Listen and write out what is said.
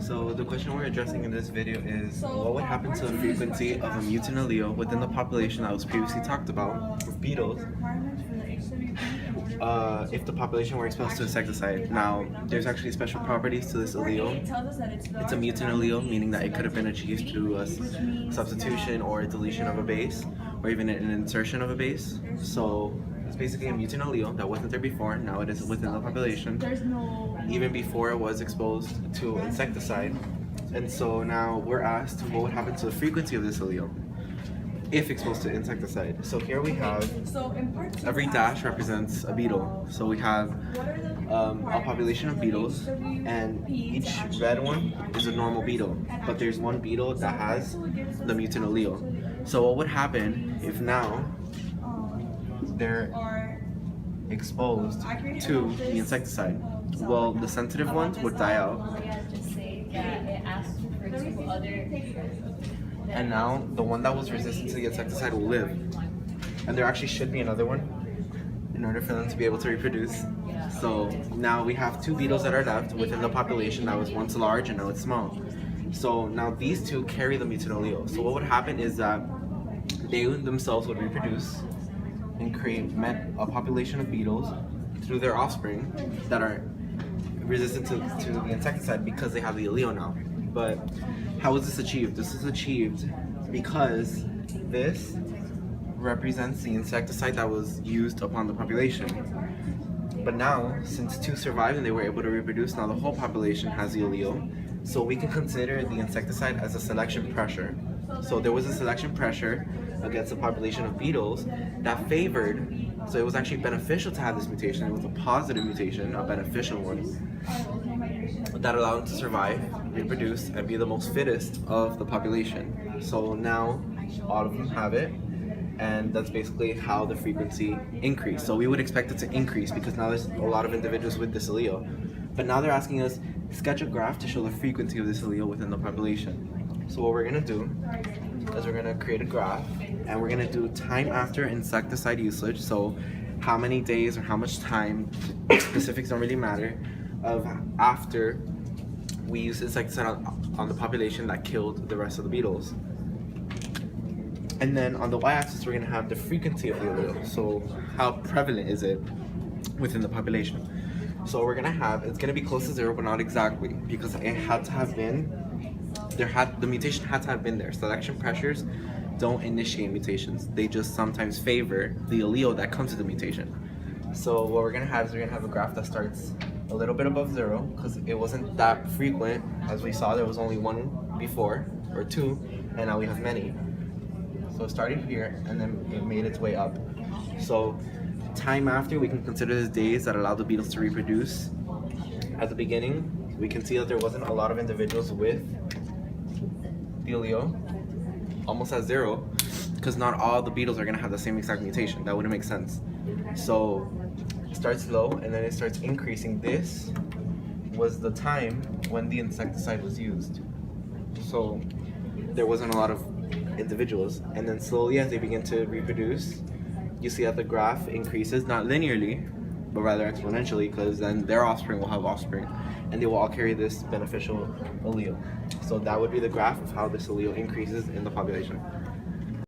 So the question we're addressing in this video is, what would happen to the frequency of a mutant allele within the population that was previously talked about with beetles if the population were exposed to insecticide? Now, there's actually special properties to this allele. It's a mutant allele, meaning that it could have been achieved through a substitution or a deletion of a base, or even an insertion of a base. So it's basically a mutant allele that wasn't there before. Now it is within the population, even before it was exposed to insecticide. And so now we're asked what would happen to the frequency of this allele if exposed to insecticide. So here we have, every dash represents a beetle. So we have a population of beetles, and each red one is a normal beetle, but there's one beetle that has the mutant allele. So what would happen if now they're exposed to the insecticide? Well, the sensitive ones would die out, and now the one that was resistant to the insecticide will live. And there actually should be another one in order for them to be able to reproduce. So now we have two beetles that are left within the population that was once large and now it's small. So now these two carry the mutant allele. So what would happen is that they themselves would reproduce and create a population of beetles through their offspring that are resistant to the insecticide because they have the allele now. But how is this achieved? This is achieved because this represents the insecticide that was used upon the population. But now, since two survived and they were able to reproduce, now the whole population has the allele. So we can consider the insecticide as a selection pressure. So there was a selection pressure against a population of beetles that favored, so it was actually beneficial to have this mutation. It was a positive mutation, a beneficial one, that allowed them to survive, reproduce, and be the most fittest of the population. So now all of them have it, and that's basically how the frequency increased. So we would expect it to increase because now there's a lot of individuals with this allele. But now they're asking us, sketch a graph to show the frequency of this allele within the population. So what we're gonna do is we're gonna create a graph, and we're gonna do time after insecticide usage. So how many days or how much time, specifics don't really matter, of after we used insecticide on the population that killed the rest of the beetles. And then on the y-axis we're gonna have the frequency of the allele. So how prevalent is it within the population? So we're gonna have, it's gonna be close to zero, but not exactly, because it had to have been, the mutation had to have been there. Selection pressures don't initiate mutations. They just sometimes favor the allele that comes with the mutation. So what we're gonna have is we're gonna have a graph that starts a little bit above zero, because it wasn't that frequent. As we saw, there was only one before, or two, and now we have many. So it started here, and then it made its way up. So time after, we can consider the days that allow the beetles to reproduce. At the beginning, we can see that there wasn't a lot of individuals with the allele, almost at zero, because not all the beetles are gonna have the same exact mutation. That wouldn't make sense. So it starts low, and then it starts increasing. This was the time when the insecticide was used. So there wasn't a lot of individuals, and then slowly as they begin to reproduce, you see that the graph increases, not linearly, but rather exponentially, because then their offspring will have offspring, and they will all carry this beneficial allele. So that would be the graph of how this allele increases in the population.